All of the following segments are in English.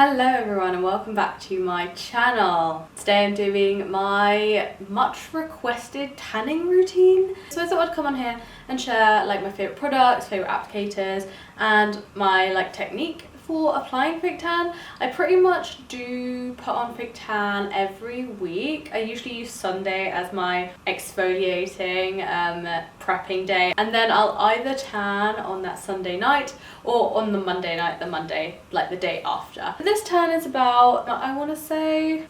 Hello everyone and welcome back to my channel. Today I'm doing my much requested tanning routine. So I thought I'd come on here and share like my favourite products, favourite applicators and my technique for applying fake tan. I pretty much do put on fake tan every week. I usually use Sunday as my exfoliating prepping day, and then I'll either tan on that Sunday night or on the Monday night, the day after. This tan is about, I want to say,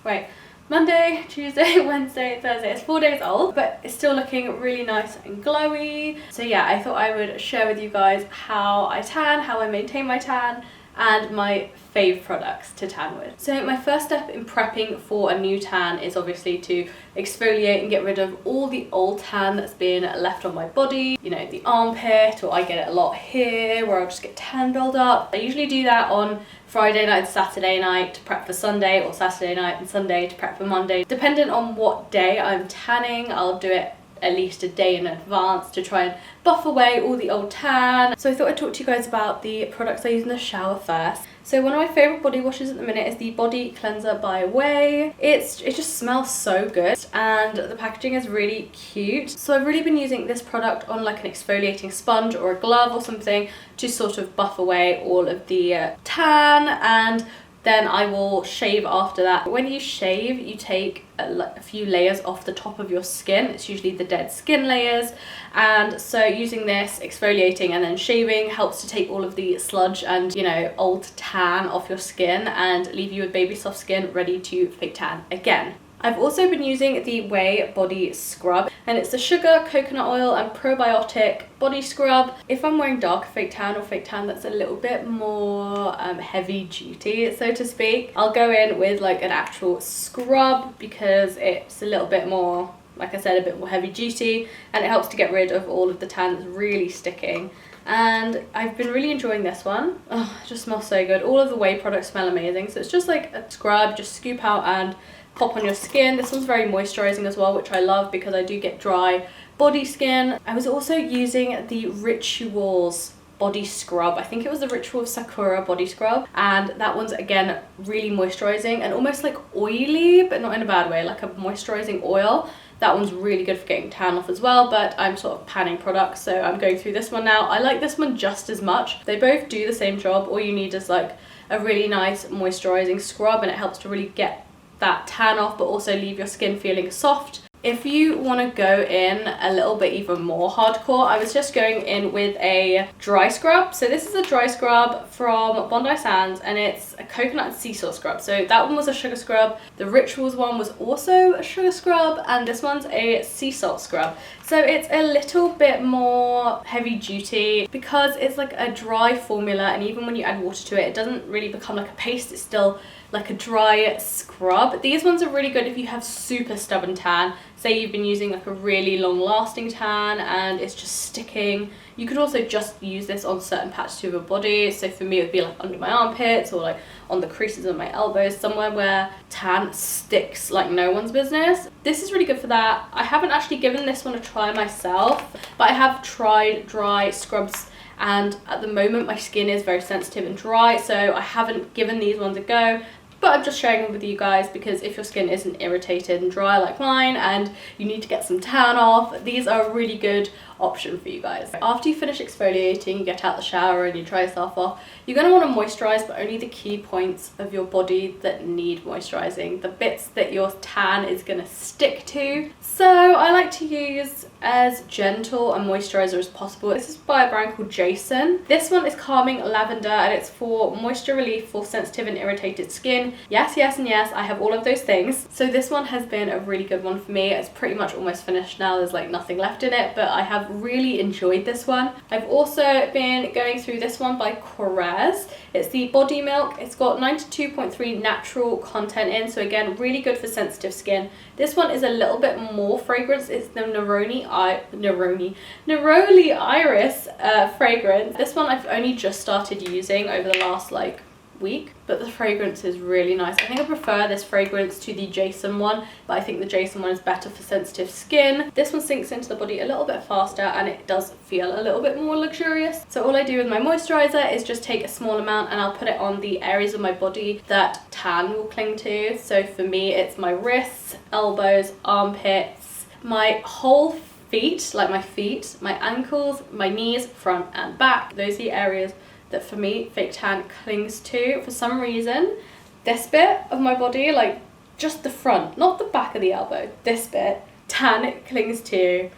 Monday, Tuesday, Wednesday, Thursday. It's 4 days old, but it's still looking really nice and glowy. So yeah, I thought I would share with you guys how I tan, how I maintain my tan, and my fave products to tan with. So my first step in prepping for a new tan is obviously to exfoliate and get rid of all the old tan that's been left on my body, you know, the armpit, or I get it a lot here where I'll just get tan build up. I usually do that on Friday night and Saturday night to prep for Sunday, or Saturday night and Sunday to prep for Monday. Depending on what day I'm tanning, I'll do it at least a day in advance to try and buff away all the old tan. So I thought I'd talk to you guys about the products I use in the shower first. So one of my favourite body washes at the minute is the Body Cleanser by Way. It just smells so good and the packaging is really cute. So I've really been using this product on like an exfoliating sponge or a glove or something to sort of buff away all of the tan, and then I will shave after that. When you shave, you take a few layers off the top of your skin. It's usually the dead skin layers, and so using this, exfoliating and then shaving helps to take all of the sludge and, you know, old tan off your skin and leave you with baby soft skin ready to fake tan again. I've also been using the Way Body Scrub, and it's the sugar, coconut oil and probiotic body scrub. If I'm wearing dark fake tan or fake tan that's a little bit more heavy duty, so to speak, I'll go in with like an actual scrub because it's a little bit more, like I said, a bit more heavy duty, and it helps to get rid of all of the tan that's really sticking. And I've been really enjoying this one. Oh, it just smells so good. All of the Way products smell amazing. So it's just like a scrub, just scoop out and pop on your skin. This one's very moisturizing as well, which I love because I do get dry body skin. I was also using the Rituals body scrub. I think it was the Ritual Sakura body scrub, and that one's again really moisturizing and almost like oily, but not in a bad way, like a moisturizing oil. That one's really good for getting tan off as well, but I'm sort of panning products, so I'm going through this one now. I like this one just as much. They both do the same job. All you need is like a really nice moisturizing scrub, and it helps to really get that tan off but also leave your skin feeling soft. If you want to go in a little bit even more hardcore, I was just going in with a dry scrub. So this is a dry scrub from Bondi Sands, and it's a coconut and sea salt scrub. So that one was a sugar scrub, the Rituals one was also a sugar scrub, and this one's a sea salt scrub. So it's a little bit more heavy duty because it's like a dry formula, and even when you add water to it, it doesn't really become like a paste, it's still like a dry scrub. These ones are really good if you have super stubborn tan. Say you've been using like a really long lasting tan and it's just sticking. You could also just use this on certain patches of your body. So for me it would be like under my armpits or like on the creases of my elbows, somewhere where tan sticks like no one's business. This is really good for that. I haven't actually given this one a try myself, but I have tried dry scrubs, and at the moment my skin is very sensitive and dry, so I haven't given these ones a go. But I'm just sharing them with you guys because if your skin isn't irritated and dry like mine and you need to get some tan off, these are a really good option for you guys. After you finish exfoliating, you get out the shower and you dry yourself off, you're going to want to moisturize, but only the key points of your body that need moisturizing, the bits that your tan is going to stick to. So I like to use as gentle a moisturizer as possible. This is by a brand called Jason. This one is Calming Lavender, and it's for moisture relief for sensitive and irritated skin. Yes, yes, and yes, I have all of those things. So this one has been a really good one for me. It's pretty much almost finished now. There's like nothing left in it, but I have really enjoyed this one. I've also been going through this one by Korres. It's the Body Milk. It's got 92.3 natural content in, so again, really good for sensitive skin. This one is a little bit more fragrance. It's the Neroli Iris fragrance. This one I've only just started using over the last like week, but the fragrance is really nice. I think I prefer this fragrance to the Jason one, but I think the Jason one is better for sensitive skin. This one sinks into the body a little bit faster and it does feel a little bit more luxurious. So all I do with my moisturizer is just take a small amount and I'll put it on the areas of my body that tan will cling to. So for me, it's my wrists, elbows, armpits, my whole feet, like my feet, my ankles, my knees, front and back. Those are the areas that for me fake tan clings to. For some reason, this bit of my body, like just the front, not the back of the elbow, this bit, tan clings to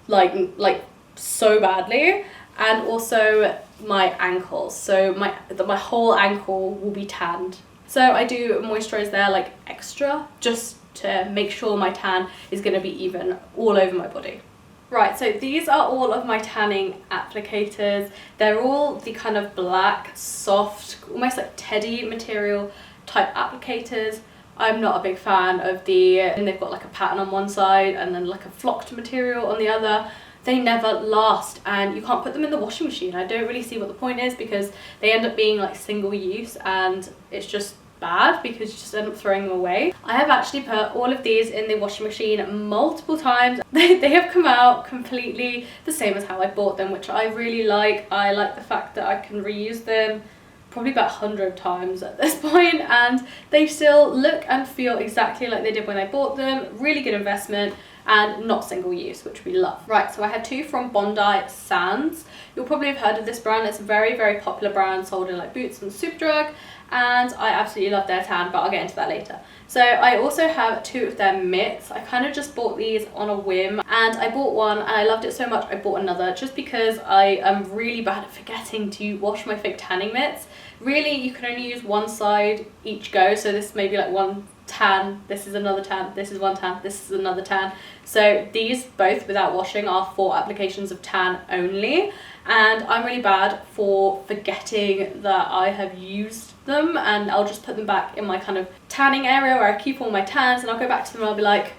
like so badly. And also my ankles, so my whole ankle will be tanned. So I do moisturize there like extra, just to make sure my tan is going to be even all over my body. Right, so these are all of my tanning applicators. They're all the kind of black, soft, almost like teddy material type applicators. I'm not a big fan of and they've got like a pattern on one side and then like a flocked material on the other. They never last and you can't put them in the washing machine. I don't really see what the point is because they end up being like single use and it's just bad because you just end up throwing them away. I have actually put all of these in the washing machine multiple times. They have come out completely the same as how I bought them, which I really like. I like the fact that I can reuse them probably about 100 times at this point and they still look and feel exactly like they did when I bought them. Really good investment and not single use, which we love. Right, so I had two from Bondi Sands. You'll probably have heard of this brand. It's a very, very popular brand sold in like Boots and Superdrug, and I absolutely love their tan, but I'll get into that later. So I also have two of their mitts. I kind of just bought these on a whim and I bought one and I loved it so much I bought another just because I am really bad at forgetting to wash my fake tanning mitts. Really, you can only use one side each go, so this may be like one tan, this is another tan, this is one tan, this is another tan. So these both without washing are 4 applications of tan only, and I'm really bad for forgetting that I have used them, and I'll just put them back in my kind of tanning area where I keep all my tans, and I'll go back to them and I'll be like,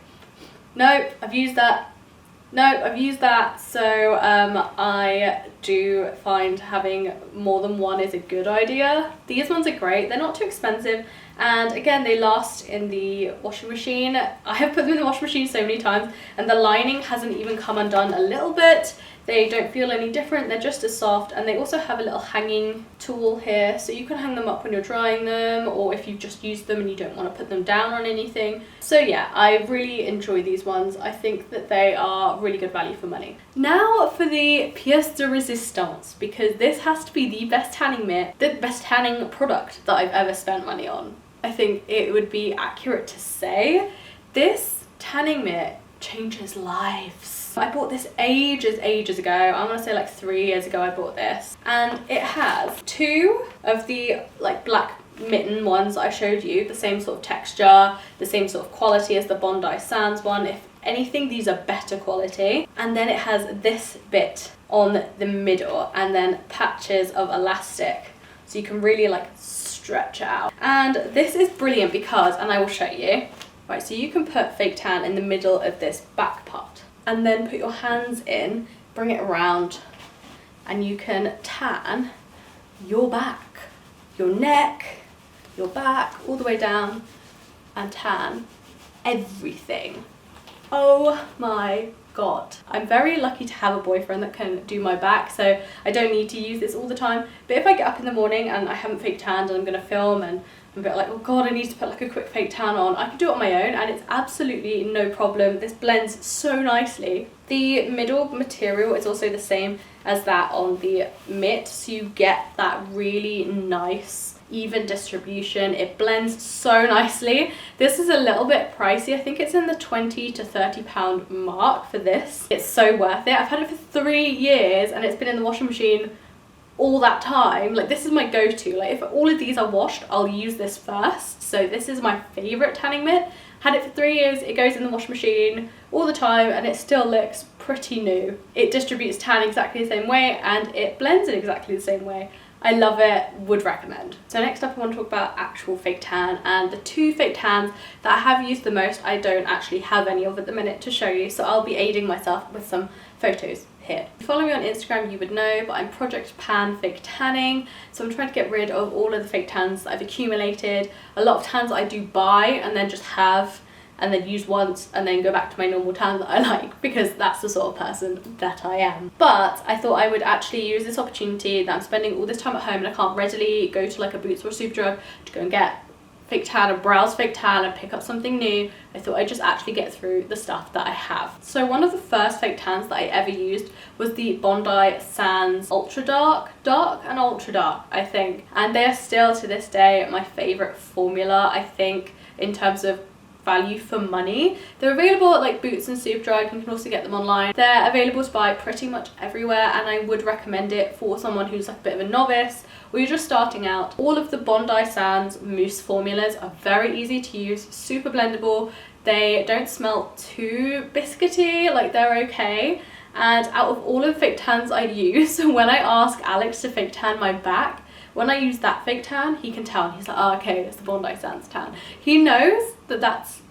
nope, I've used that. No, I've used that. So I do find having more than one is a good idea. These ones are great. They're not too expensive. And again, they last in the washing machine. I have put them in the washing machine so many times and the lining hasn't even come undone a little bit. They don't feel any different. They're just as soft. And they also have a little hanging tool here. So you can hang them up when you're drying them, or if you've just used them and you don't want to put them down on anything. So yeah, I really enjoy these ones. I think that they are really good value for money. Now for the pièce de résistance, because this has to be the best tanning mitt, the best tanning product that I've ever spent money on. I think it would be accurate to say this tanning mitt changes lives. I bought this ages ago. I want to say like 3 years ago I bought this, and it has 2 of the like black mitten ones that I showed you, the same sort of texture, the same sort of quality as the Bondi Sands one. If anything, these are better quality. And then it has this bit on the middle and then patches of elastic, so you can really like stretch out. And this is brilliant because, and I will show you, right, so you can put fake tan in the middle of this back part and then put your hands in, bring it around, and you can tan your back, your neck, your back, all the way down, and tan everything. Oh my God. I'm very lucky to have a boyfriend that can do my back, so I don't need to use this all the time. But if I get up in the morning and I haven't fake tanned and I'm gonna film and I'm a bit like, oh God, I need to put like a quick fake tan on, I can do it on my own and it's absolutely no problem. This blends so nicely. The middle material is also the same as that on the mitt, so you get that really nice even distribution. It blends so nicely. This is a little bit pricey. I think it's in the 20 to 30 pound mark for this. It's so worth it. I've had it for 3 years and it's been in the washing machine all that time. Like, this is my go-to. Like, if all of these are washed, I'll use this first. So this is my favorite tanning mitt. Had it for 3 years. It goes in the washing machine all the time and it still looks pretty new. It distributes tan exactly the same way and it blends in exactly the same way. I love it, would recommend. So next up I want to talk about actual fake tan, and the 2 fake tans that I have used the most, I don't actually have any of at the minute to show you, so I'll be aiding myself with some photos here. If you follow me on Instagram, you would know, but I'm Project Pan Fake Tanning. So I'm trying to get rid of all of the fake tans that I've accumulated. A lot of tans I do buy and then just have and then use once and then go back to my normal tan that I like, because that's the sort of person that I am. But I thought I would actually use this opportunity that I'm spending all this time at home and I can't readily go to like a Boots or a Superdrug to go and get fake tan and browse fake tan and pick up something new. I thought I'd just actually get through the stuff that I have. So one of the first fake tans that I ever used was the Bondi Sands Ultra Dark and Ultra Dark, I think. And they are still to this day my favorite formula, I think, in terms of value for money. They're available at like Boots and Superdrug, and you can also get them online. They're available to buy pretty much everywhere, and I would recommend it for someone who's like a bit of a novice or you're just starting out. All of the Bondi Sands mousse formulas are very easy to use, super blendable. They don't smell too biscuity, like they're okay. And out of all of the fake tans I use, when I ask Alex to fake tan my back, when I use that fake tan, he can tell. He's like, oh, okay, it's the Bondi Sands tan. He knows that that's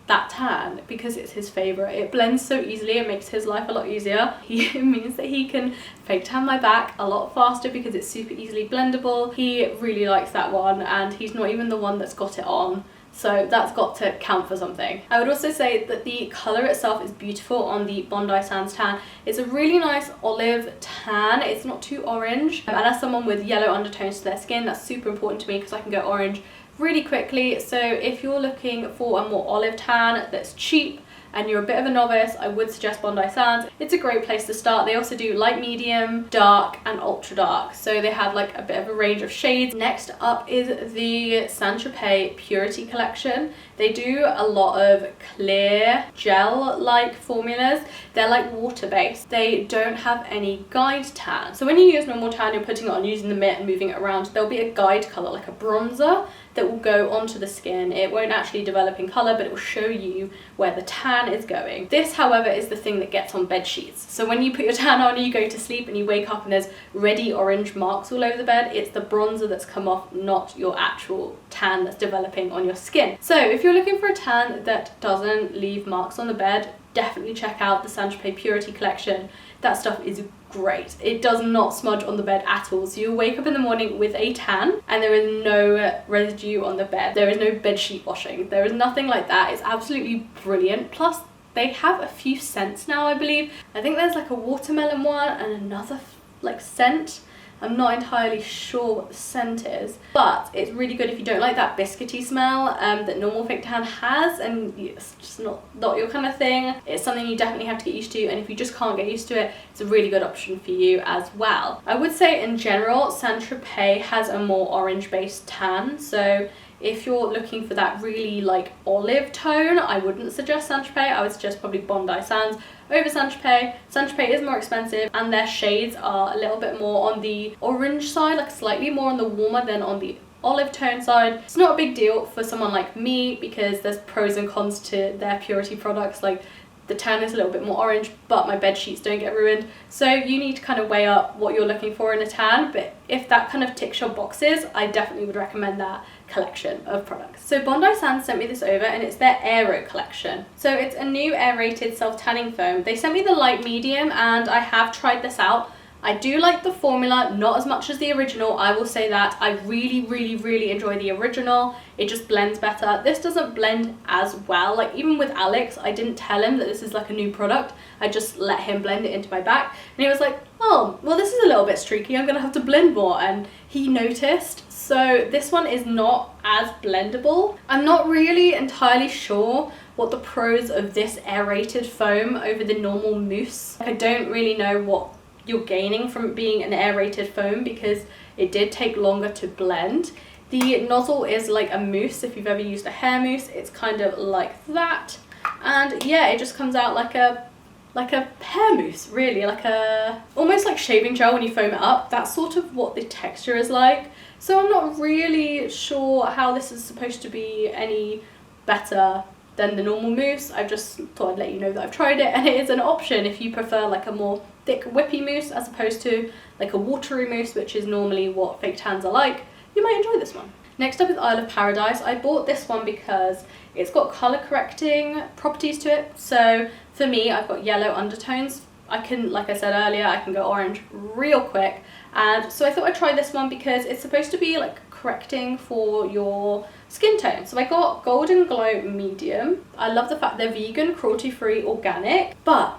that tan because it's his favorite. It blends so easily, it makes his life a lot easier. It means that he can fake tan my back a lot faster because it's super easily blendable. He really likes that one, and he's not even the one that's got it on. So that's got to count for something. I would also say that the colour itself is beautiful on the Bondi Sands tan. It's a really nice olive tan. It's not too orange. And as someone with yellow undertones to their skin, that's super important to me because I can go orange really quickly. So if you're looking for a more olive tan that's cheap and you're a bit of a novice, I would suggest Bondi Sands. It's a great place to start. They also do light, medium, dark and ultra dark. So they have like a bit of a range of shades. Next up is the Saint Tropez Purity collection. They do a lot of clear gel-like formulas. They're like water-based. They don't have any guide tan. So when you use normal tan, you're putting it on using the mitt and moving it around, there'll be a guide color, like a bronzer, that will go onto the skin. It won't actually develop in color, but it will show you where the tan is going. This, however, is the thing that gets on bed sheets. So when you put your tan on and you go to sleep and you wake up and there's reddy orange marks all over the bed, it's the bronzer that's come off, not your actual tan that's developing on your skin. So if you're looking for a tan that doesn't leave marks on the bed, definitely check out the Saint Tropez Purity collection. That stuff is great. It does not smudge on the bed at all. So you'll wake up in the morning with a tan and there is no residue on the bed. There is no bed sheet washing. There is nothing like that. It's absolutely brilliant. Plus they have a few scents now, I believe. I think there's like a watermelon one and another like scent. I'm not entirely sure what the scent is, but it's really good if you don't like that biscuity smell that normal fake tan has, and it's just not your kind of thing. It's something you definitely have to get used to, and if you just can't get used to it, it's a really good option for you as well. I would say in general, Saint Tropez has a more orange based tan, so if you're looking for that really like olive tone, I wouldn't suggest Saint Tropez. I would suggest probably Bondi Sands over Saint Tropez. Saint Tropez is more expensive and their shades are a little bit more on the orange side, like slightly more on the warmer than on the olive tone side. It's not a big deal for someone like me because there's pros and cons to their purity products. Like the tan is a little bit more orange, but my bed sheets don't get ruined. So you need to kind of weigh up what you're looking for in a tan, but if that kind of ticks your boxes, I definitely would recommend that collection of products. So Bondi Sands sent me this over and it's their Aero collection. So it's a new aerated self-tanning foam. They sent me the light medium and I have tried this out. I do like the formula, not as much as the original, I will say that. I really enjoy the original. It just blends better. This doesn't blend as well. Like even with Alex, I didn't tell him that this is like a new product. I just let him blend it into my back. And he was like, oh, well this is a little bit streaky, I'm gonna have to blend more. And he noticed. So this one is not as blendable. I'm not really entirely sure what the pros of this aerated foam over the normal mousse. I don't really know what you're gaining from it being an aerated foam because it did take longer to blend. The nozzle is like a mousse. If you've ever used a hair mousse, it's kind of like that. And yeah, it just comes out like a hair mousse, really, like a almost like shaving gel when you foam it up. That's sort of what the texture is like. So I'm not really sure how this is supposed to be any better than the normal mousse. I just thought I'd let you know that I've tried it, and it is an option if you prefer like a more thick whippy mousse as opposed to like a watery mousse, which is normally what fake tans are like. You might enjoy this one. Next up is Isle of Paradise. I bought this one because it's got colour correcting properties to it. So for me, I've got yellow undertones I can, like I said earlier, I can go orange real quick. And so I thought I'd try this one because it's supposed to be like correcting for your skin tone. So I got Golden Glow Medium. I love the fact they're vegan, cruelty-free, organic, but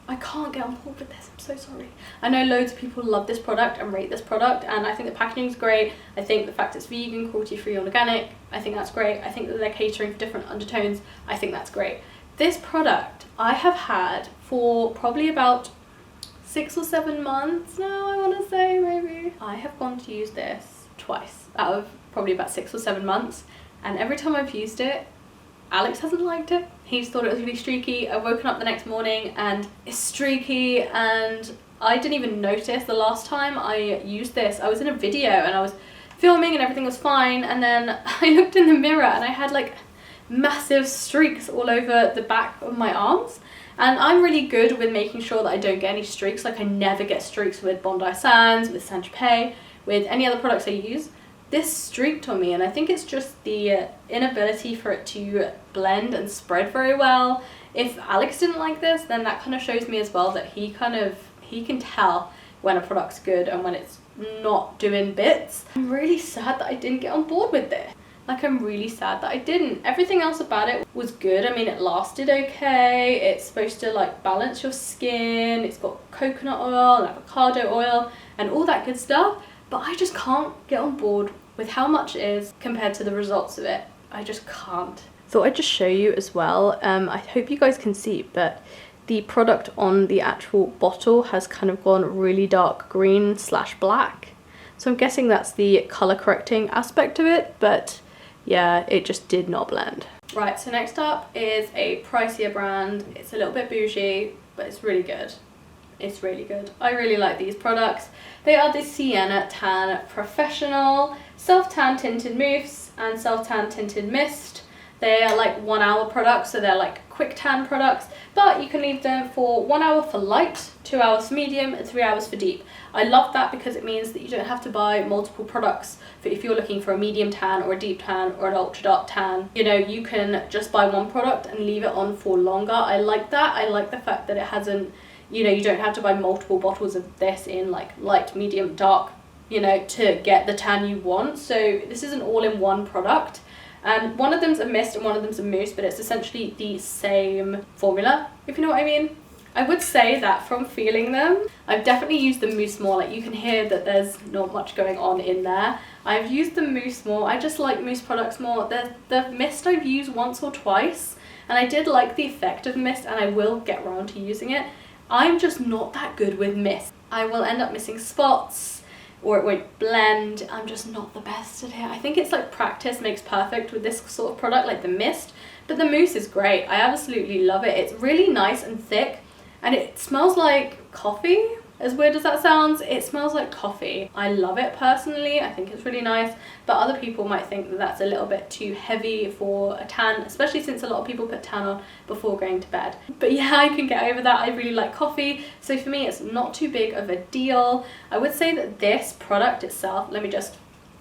I can't get on board with this. I'm so sorry. I know loads of people love this product and rate this product, and I think the packaging is great. I think the fact it's vegan, cruelty-free, organic, I think that's great. I think that they're catering for different undertones. I think that's great. This product I have had for probably about 6 or 7 months now, I want to say, maybe. I have gone to use this twice out of probably about 6 or 7 months, and every time I've used it, Alex hasn't liked it. He's thought it was really streaky. I've woken up the next morning and it's streaky, and I didn't even notice the last time I used this. I was in a video and I was filming and everything was fine, and then I looked in the mirror and I had like massive streaks all over the back of my arms. And I'm really good with making sure that I don't get any streaks. Like I never get streaks with Bondi Sands, with Saint-Tropez, with any other products I use. This streaked on me, and I think it's just the inability for it to blend and spread very well. If Alex didn't like this, then that kind of shows me as well that he can tell when a product's good and when it's not doing bits. I'm really sad that I didn't get on board with this. Like, I'm really sad that I didn't. Everything else about it was good. I mean, it lasted okay. It's supposed to like balance your skin. It's got coconut oil and avocado oil and all that good stuff. But I just can't get on board with how much it is compared to the results of it. I just can't. Thought I'd just show you as well. I hope you guys can see, but the product on the actual bottle has kind of gone really dark green / black. So I'm guessing that's the color correcting aspect of it, but yeah, it just did not blend. Right, so next up is a pricier brand. It's a little bit bougie, but it's really good. It's really good. I really like these products. They are the Sienna Tan Professional Self-Tan Tinted Mousse and Self-Tan Tinted Mist. They are like 1 hour products, so they're like quick tan products, but you can leave them for 1 hour for light, 2 hours for medium, and 3 hours for deep. I love that because it means that you don't have to buy multiple products for if you're looking for a medium tan or a deep tan or an ultra dark tan. You know, you can just buy one product and leave it on for longer. I like that. I like the fact that it hasn't, you know, you don't have to buy multiple bottles of this in like light, medium, dark, you know, to get the tan you want. So this is an all-in-one product. And one of them's a mist and one of them's a mousse, but it's essentially the same formula, if you know what I mean. I would say that from feeling them, I've definitely used the mousse more. Like, you can hear that there's not much going on in there. I've used the mousse more. I just like mousse products more. The mist I've used once or twice, and I did like the effect of mist, and I will get around to using it. I'm just not that good with mist. I will end up missing spots, or it won't blend. I'm just not the best at it. I think it's like practice makes perfect with this sort of product, like the mist. But the mousse is great. I absolutely love it. It's really nice and thick, and it smells like coffee. As weird as that sounds, it smells like coffee. I love it personally. I think it's really nice, but other people might think that that's a little bit too heavy for a tan, especially since a lot of people put tan on before going to bed. But yeah, I can get over that. I really like coffee, so for me it's not too big of a deal. I would say that this product itself,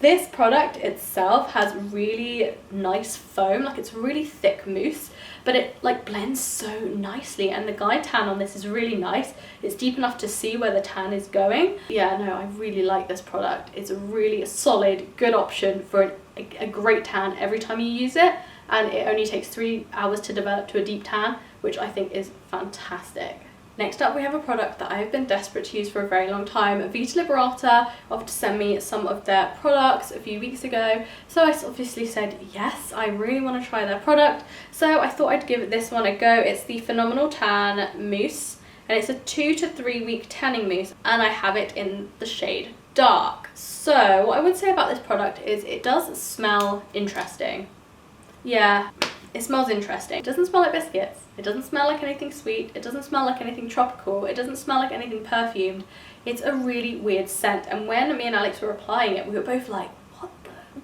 this product itself has really nice foam. Like, it's really thick mousse, but it like blends so nicely, and the guide tan on this is really nice. It's deep enough to see where the tan is going. Yeah, no, I really like this product. It's a really solid, good option for a great tan every time you use it, and it only takes 3 hours to develop to a deep tan, which I think is fantastic. Next up, we have a product that I've been desperate to use for a very long time. Vita Liberata offered to send me some of their products a few weeks ago, so I obviously said yes, I really want to try their product. So I thought I'd give this one a go. It's the Phenomenal Tan Mousse, and it's a 2 to 3 week tanning mousse, and I have it in the shade Dark. So what I would say about this product is it does smell interesting. Yeah, it smells interesting. It doesn't smell like biscuits. It doesn't smell like anything sweet. It doesn't smell like anything tropical. It doesn't smell like anything perfumed. It's a really weird scent. And when me and Alex were applying it, we were both like,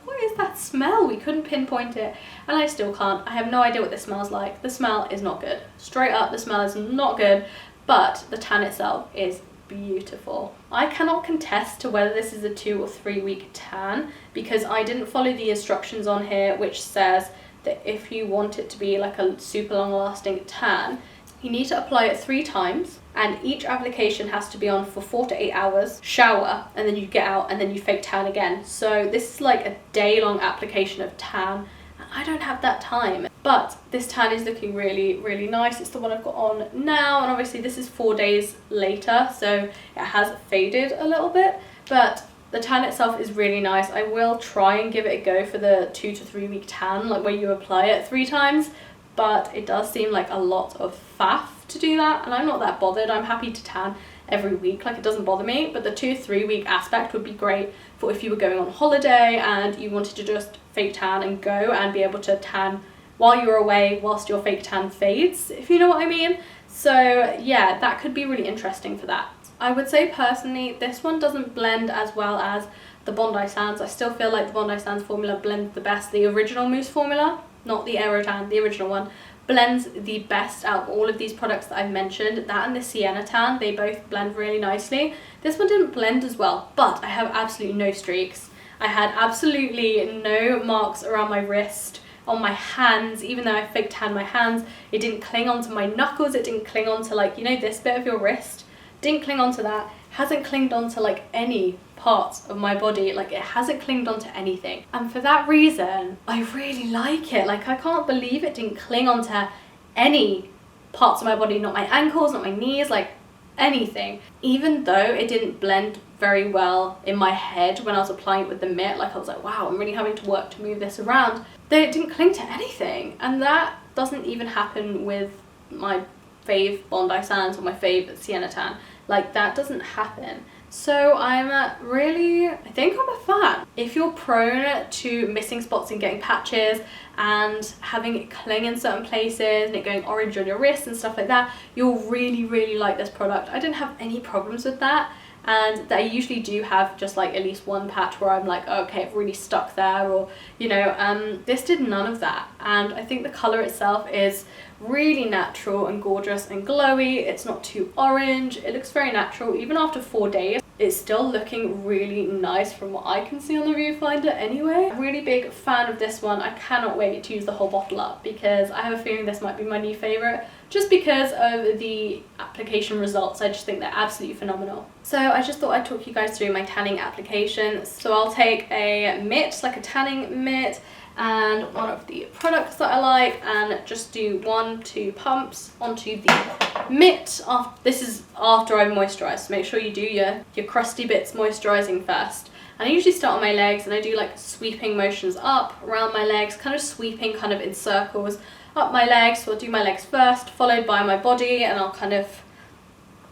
what is that smell? We couldn't pinpoint it. And I still can't. I have no idea what this smells like. The smell is not good. Straight up, the smell is not good. But the tan itself is beautiful. I cannot contest to whether this is a 2 or 3 week tan, because I didn't follow the instructions on here, which says that if you want it to be like a super long lasting tan, you need to apply it 3 times, and each application has to be on for 4 to 8 hours, shower, and then you get out and then you fake tan again. So this is like a day-long application of tan, and I don't have that time. But this tan is looking really, really nice. It's the one I've got on now, and obviously this is 4 days later, so it has faded a little bit, but the tan itself is really nice. I will try and give it a go for the 2 to 3 week tan, like where you apply it 3 times, but it does seem like a lot of faff to do that, and I'm not that bothered. I'm happy to tan every week, like it doesn't bother me, but the 2-3 week aspect would be great for if you were going on holiday and you wanted to just fake tan and go and be able to tan while you're away whilst your fake tan fades, if you know what I mean. So yeah, that could be really interesting for that. I would say personally this one doesn't blend as well as the Bondi Sands. I still feel like the Bondi Sands formula blends the best. The original mousse formula, not the Aerotan, the original one, blends the best out of all of these products that I've mentioned. That and the Sienna Tan, they both blend really nicely. This one didn't blend as well, but I have absolutely no streaks. I had absolutely no marks around my wrist, on my hands. Even though I fake tanned my hands, it didn't cling onto my knuckles, it didn't cling onto, like, you know, this bit of your wrist, didn't cling onto that, hasn't clinged onto like any parts of my body, like it hasn't clinged onto anything, and for that reason I really like it. Like, I can't believe it didn't cling onto any parts of my body, not my ankles, not my knees, like anything. Even though it didn't blend very well in my head when I was applying it with the mitt, like I was like, wow, I'm really having to work to move this around, that it didn't cling to anything. And that doesn't even happen with my fave Bondi Sands or my fave Sienna Tan. Like, that doesn't happen. So I'm really, I think I'm a fan. If you're prone to missing spots and getting patches and having it cling in certain places and it going orange on your wrist and stuff like that, you'll really, really like this product. I didn't have any problems with that, and I usually do have just like at least one patch where I'm like, oh, okay, I've really stuck there, or, you know, this did none of that. And I think the colour itself is really natural and gorgeous and glowy. It's not too orange, it looks very natural. Even after 4 days, it's still looking really nice from what I can see on the viewfinder anyway. I'm a really big fan of this one. I cannot wait to use the whole bottle up because I have a feeling this might be my new favourite, just because of the application results. I just think they're absolutely phenomenal. So I just thought I'd talk you guys through my tanning application. So I'll take a mitt, like a tanning mitt, and one of the products that I like, and just do 1-2 pumps onto the mitt. This is after I've moisturised, so make sure you do your crusty bits moisturising first. And I usually start on my legs, and I do like sweeping motions up around my legs, kind of sweeping kind of in circles up my legs. So I'll do my legs first, followed by my body, and I'll kind of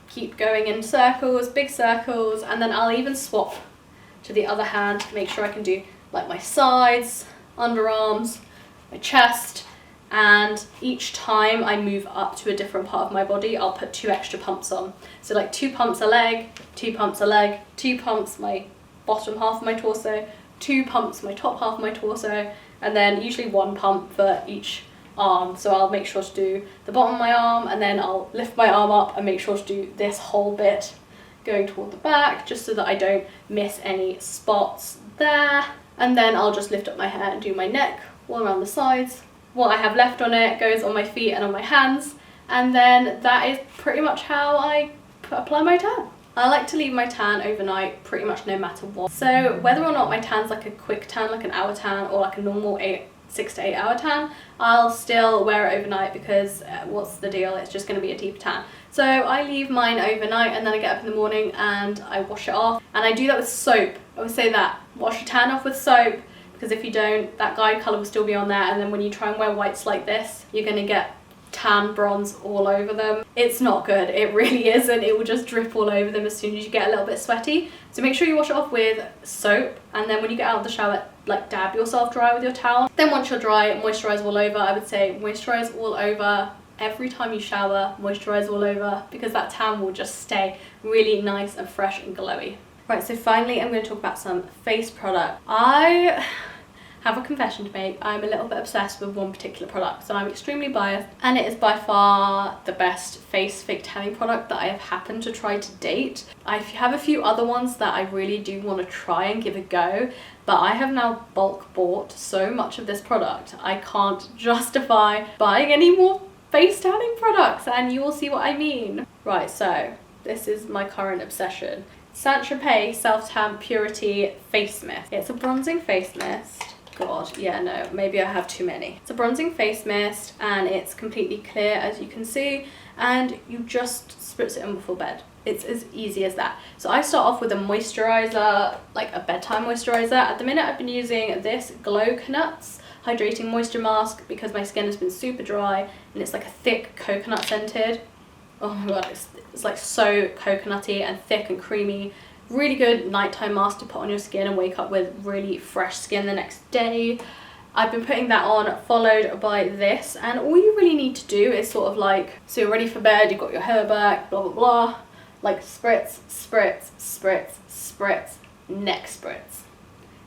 keep going in circles, big circles, and then I'll even swap to the other hand to make sure I can do like my sides, underarms, my chest, and each time I move up to a different part of my body, I'll put 2 extra pumps on. So like 2 pumps a leg, 2 pumps a leg, 2 pumps my bottom half of my torso, 2 pumps my top half of my torso, and then usually 1 pump for each arm. So I'll make sure to do the bottom of my arm, and then I'll lift my arm up and make sure to do this whole bit going toward the back, just so that I don't miss any spots there. And then I'll just lift up my hair and do my neck all around the sides. What I have left on it goes on my feet and on my hands, and then that is pretty much how I apply my tan. I like to leave my tan overnight pretty much no matter what. So whether or not my tan's like a quick tan, like an hour tan, or like a normal 6 to 8 hour tan, I'll still wear it overnight because what's the deal? It's just going to be a deeper tan. So I leave mine overnight, and then I get up in the morning and I wash it off. And I do that with soap. I would say that. Wash your tan off with soap, because if you don't, that guide colour will still be on there, and then when you try and wear whites like this, you're going to get tan bronze all over them. It's not good, it really isn't. It will just drip all over them as soon as you get a little bit sweaty. So make sure you wash it off with soap, and then when you get out of the shower, like dab yourself dry with your towel. Then once you're dry, moisturise all over. I would say moisturise all over. Every time you shower, moisturise all over, because that tan will just stay really nice and fresh and glowy. Right, so finally I'm going to talk about some face product. I have a confession to make. I'm a little bit obsessed with one particular product, so I'm extremely biased, and it is by far the best face fake tanning product that I have happened to try to date. I have a few other ones that I really do want to try and give a go, but I have now bulk bought so much of this product I can't justify buying any more face tanning products and you will see what I mean. Right, so this is my current obsession. Saint-Tropez Self Tan Purity Face Mist. It's a bronzing face mist. God, yeah, no, maybe I have too many. It's a bronzing face mist and it's completely clear, as you can see, and you just spritz it in before bed. It's as easy as that. So I start off with a moisturizer, like a bedtime moisturizer. At the minute I've been using this Glow Coconuts Hydrating Moisture Mask because my skin has been super dry and it's like a thick coconut scented. Oh my god, it's like so coconutty and thick and creamy. Really good nighttime mask to put on your skin and wake up with really fresh skin the next day. I've been putting that on, followed by this, and all you really need to do is sort of like, so you're ready for bed, you've got your hair back, blah blah blah, like spritz, spritz, spritz, spritz, next spritz.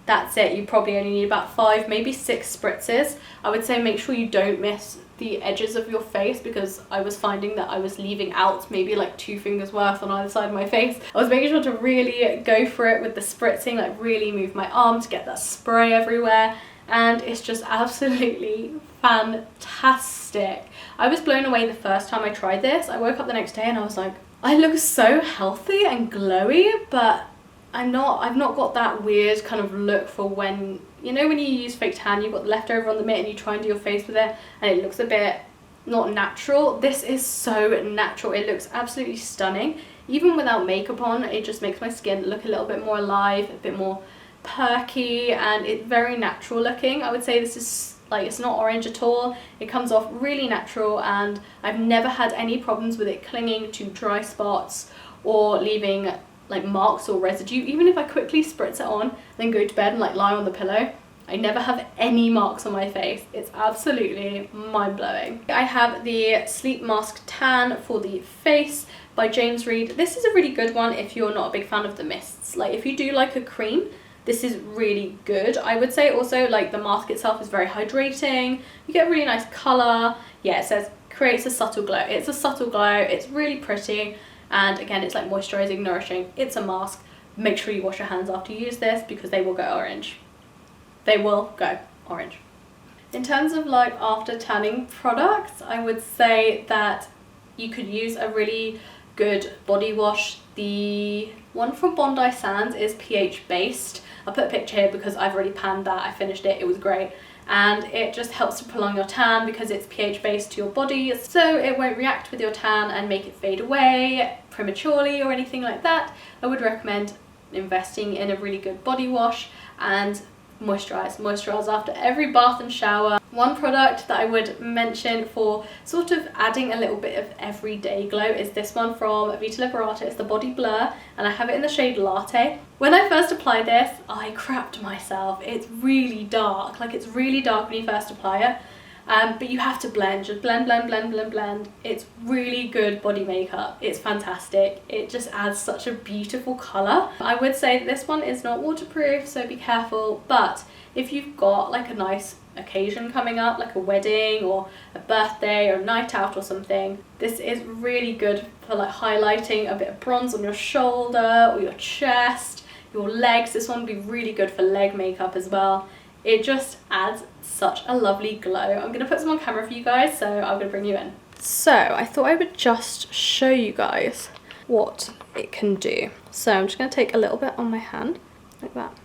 That's it. You probably only need about 5, maybe 6 spritzes. I would say make sure you don't miss the edges of your face because I was finding that I was leaving out maybe like 2 fingers worth on either side of my face. I was making sure to really go for it with the spritzing, like really move my arm to get that spray everywhere, and it's just absolutely fantastic. I was blown away the first time I tried this. I woke up the next day and I was like, I look so healthy and glowy, but I've not got that weird kind of look for when, you know, when you use fake tan, you've got the leftover on the mitt and you try and do your face with it and it looks a bit not natural. This is so natural. It looks absolutely stunning. Even without makeup on, it just makes my skin look a little bit more alive, a bit more perky, and it's very natural looking. I would say this is like, it's not orange at all. It comes off really natural and I've never had any problems with it clinging to dry spots or leaving like marks or residue. Even if I quickly spritz it on then go to bed and like lie on the pillow, I never have any marks on my face. It's absolutely mind-blowing. I have the Sleep Mask Tan for the face by James Read. This is a really good one if you're not a big fan of the mists. Like if you do like a cream, this is really good. I would say also like the mask itself is very hydrating. You get a really nice colour. Yeah, it says creates a subtle glow. It's a subtle glow. It's really pretty. And again, it's like moisturizing, nourishing. It's a mask. Make sure you wash your hands after you use this because they will go orange. They will go orange. In terms of like after tanning products, I would say that you could use a really good body wash. The one from Bondi Sands is pH based. I'll put a picture here because I've already panned that. I finished it. It was great. And it just helps to prolong your tan because it's pH based to your body, so it won't react with your tan and make it fade away prematurely or anything like that. I would recommend investing in a really good body wash and moisturize after every bath and shower. One product that I would mention for sort of adding a little bit of everyday glow is this one from Vita Liberata. It's the Body Blur and I have it in the shade Latte. When I first applied this, I crapped myself. It's really dark, like it's really dark when you first apply it. But you have to blend, just blend, blend, blend, blend, blend. It's really good body makeup. It's fantastic. It just adds such a beautiful colour. I would say that this one is not waterproof, so be careful. But if you've got like a nice occasion coming up, like a wedding or a birthday or a night out or something, this is really good for like highlighting a bit of bronze on your shoulder or your chest, your legs. This one would be really good for leg makeup as well. It just adds such a lovely glow. I'm going to put some on camera for you guys, so I'm going to bring you in. So I thought I would just show you guys what it can do. So I'm just going to take a little bit on my hand, like that.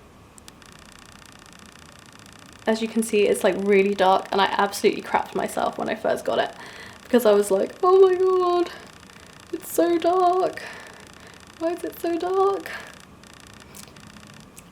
As you can see, it's like really dark and I absolutely crapped myself when I first got it because I was like, oh my god, it's so dark. Why is it so dark?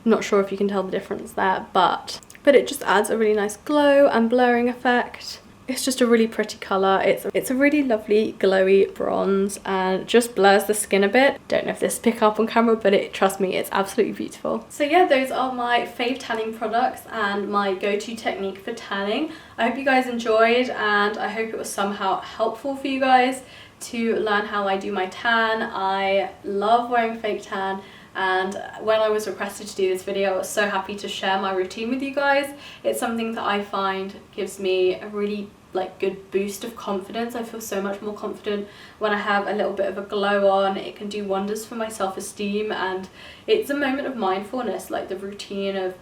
I'm not sure if you can tell the difference there, but it just adds a really nice glow and blurring effect. It's just a really pretty colour. It's a really lovely glowy bronze and just blurs the skin a bit. Don't know if this pick up on camera, but trust me, it's absolutely beautiful. So yeah, those are my fave tanning products and my go-to technique for tanning. I hope you guys enjoyed and I hope it was somehow helpful for you guys to learn how I do my tan. I love wearing fake tan. And when I was requested to do this video, I was so happy to share my routine with you guys. It's something that I find gives me a really like good boost of confidence. I feel so much more confident when I have a little bit of a glow on. It can do wonders for my self-esteem and it's a moment of mindfulness, like the routine of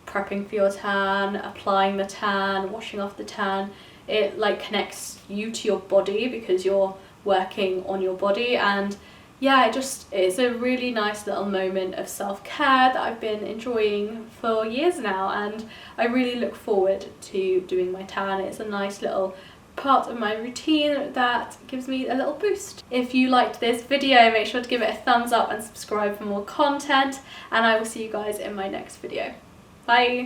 prepping for your tan, applying the tan, washing off the tan. it like connects you to your body because you're working on your body. And yeah, it's a really nice little moment of self-care that I've been enjoying for years now, and I really look forward to doing my tan. It's a nice little part of my routine that gives me a little boost. If you liked this video, make sure to give it a thumbs up and subscribe for more content, and I will see you guys in my next video. Bye!